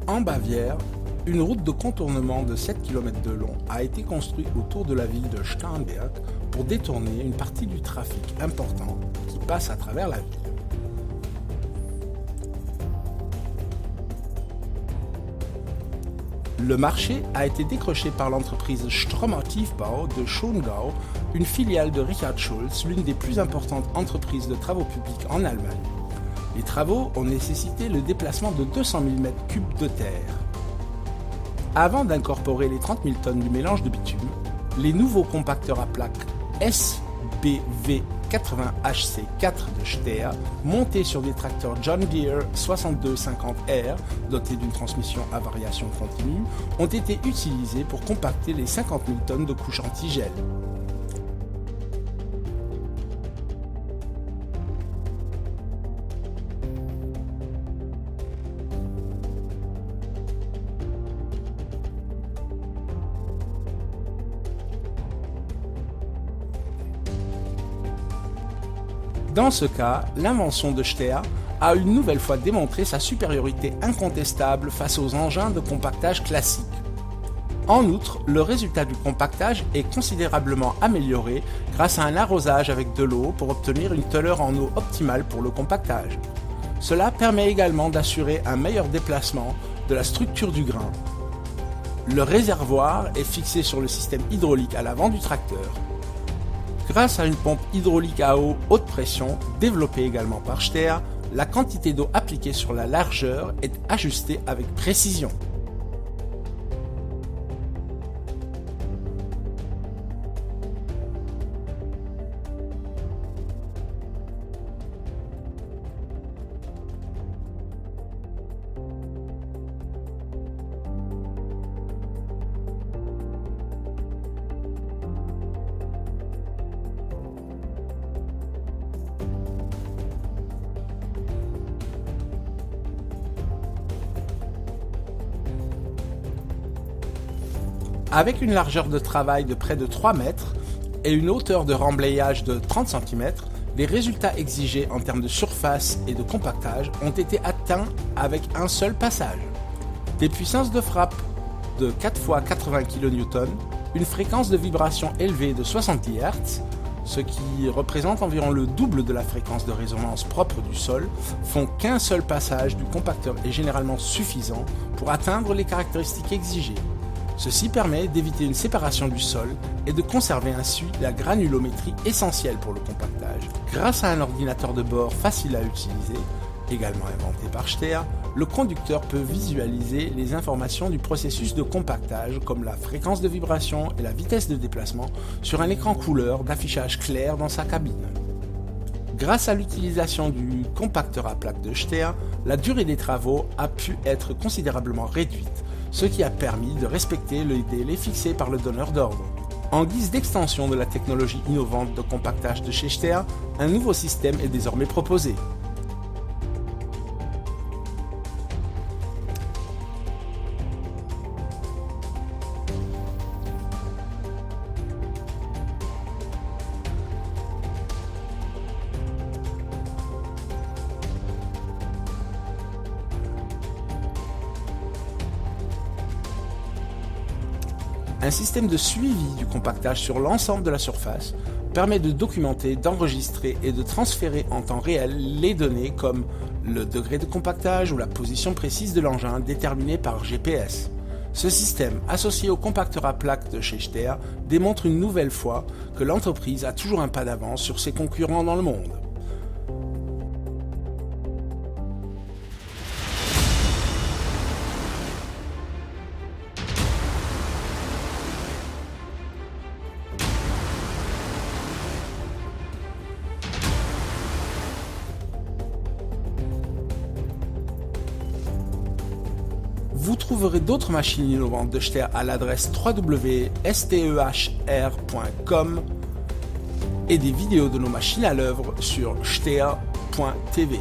En Bavière, une route de contournement de 7 km de long a été construite autour de la ville de Starnberg pour détourner une partie du trafic important qui passe à travers la ville. Le marché a été décroché par l'entreprise Stromer Tiefbau de Schongau, une filiale de Richard Schulz, l'une des plus importantes entreprises de travaux publics en Allemagne. Les travaux ont nécessité le déplacement de 200 000 m3 de terre. Avant d'incorporer les 30 000 tonnes du mélange de bitume, les nouveaux compacteurs à plaques SBV80HC4 de Stehr, montés sur des tracteurs John Deere 6250R, dotés d'une transmission à variation continue, ont été utilisés pour compacter les 50 000 tonnes de couches anti-gel. Dans ce cas, l'invention de Stehr a une nouvelle fois démontré sa supériorité incontestable face aux engins de compactage classiques. En outre, le résultat du compactage est considérablement amélioré grâce à un arrosage avec de l'eau pour obtenir une teneur en eau optimale pour le compactage. Cela permet également d'assurer un meilleur déplacement de la structure du grain. Le réservoir est fixé sur le système hydraulique à l'avant du tracteur. Grâce à une pompe hydraulique à eau haute pression, développée également par Stehr, la quantité d'eau appliquée sur la largeur est ajustée avec précision. Avec une largeur de travail de près de 3 mètres et une hauteur de remblayage de 30 cm, les résultats exigés en termes de surface et de compactage ont été atteints avec un seul passage. Des puissances de frappe de 4 x 80 kN, une fréquence de vibration élevée de 70 Hz, ce qui représente environ le double de la fréquence de résonance propre du sol, font qu'un seul passage du compacteur est généralement suffisant pour atteindre les caractéristiques exigées. Ceci permet d'éviter une séparation du sol et de conserver ainsi la granulométrie essentielle pour le compactage. Grâce à un ordinateur de bord facile à utiliser, également inventé par Stehr, le conducteur peut visualiser les informations du processus de compactage comme la fréquence de vibration et la vitesse de déplacement sur un écran couleur d'affichage clair dans sa cabine. Grâce à l'utilisation du compacteur à plaques de Stehr, la durée des travaux a pu être considérablement réduite, ce qui a permis de respecter le délai fixé par le donneur d'ordre. En guise d'extension de la technologie innovante de compactage de chez Stehr, un nouveau système est désormais proposé. Un système de suivi du compactage sur l'ensemble de la surface permet de documenter, d'enregistrer et de transférer en temps réel les données comme le degré de compactage ou la position précise de l'engin déterminée par GPS. Ce système, associé au compacteur à plaques de chez Stehr, démontre une nouvelle fois que l'entreprise a toujours un pas d'avance sur ses concurrents dans le monde. Vous trouverez d'autres machines innovantes de Stehr à l'adresse www.stehr.com et des vidéos de nos machines à l'œuvre sur stehr.tv.